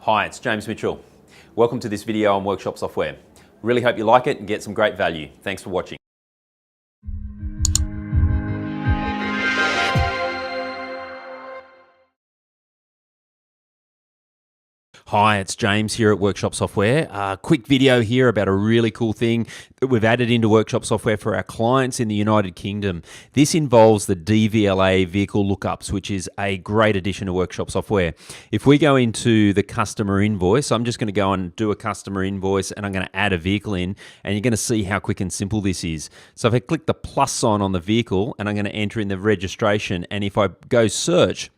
Hi, it's James Mitchell. Welcome to this video on Workshop Software. Really hope you like it and get some great value. Thanks for watching. Hi, it's James here at Workshop Software. Quick video here about a really cool thing that we've added into Workshop Software for our clients in the United Kingdom. This involves the DVLA vehicle lookups, which is a great addition to Workshop Software. If we go into the customer invoice, I'm just going to go and do a customer invoice and I'm going to add a vehicle in, and you're going to see how quick and simple this is. So if I click the plus sign on the vehicle and I'm going to enter in the registration, and if I go search,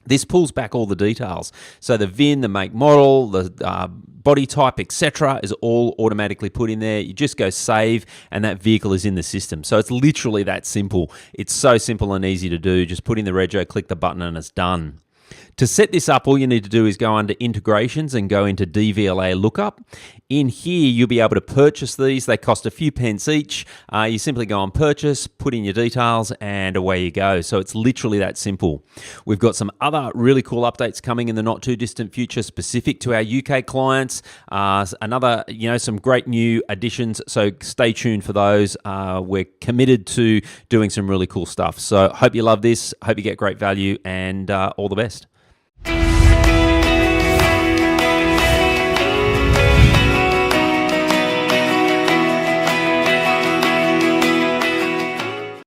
this pulls back all the details. So the VIN, the make model, the body type, etc. is all automatically put in there. You just go save and that vehicle is in the system. So it's literally that simple. It's so simple and easy to do. Just put in the rego, click the button and it's done. To set this up, all you need to do is go under integrations and go into DVLA Lookup. In here, you'll be able to purchase these. They cost a few pence each. You simply go on purchase, put in your details, and away you go. So it's literally that simple. We've got some other really cool updates coming in the not too distant future specific to our UK clients. Some great new additions. So stay tuned for those. We're committed to doing some really cool stuff. So hope you love this. Hope you get great value, and all the best.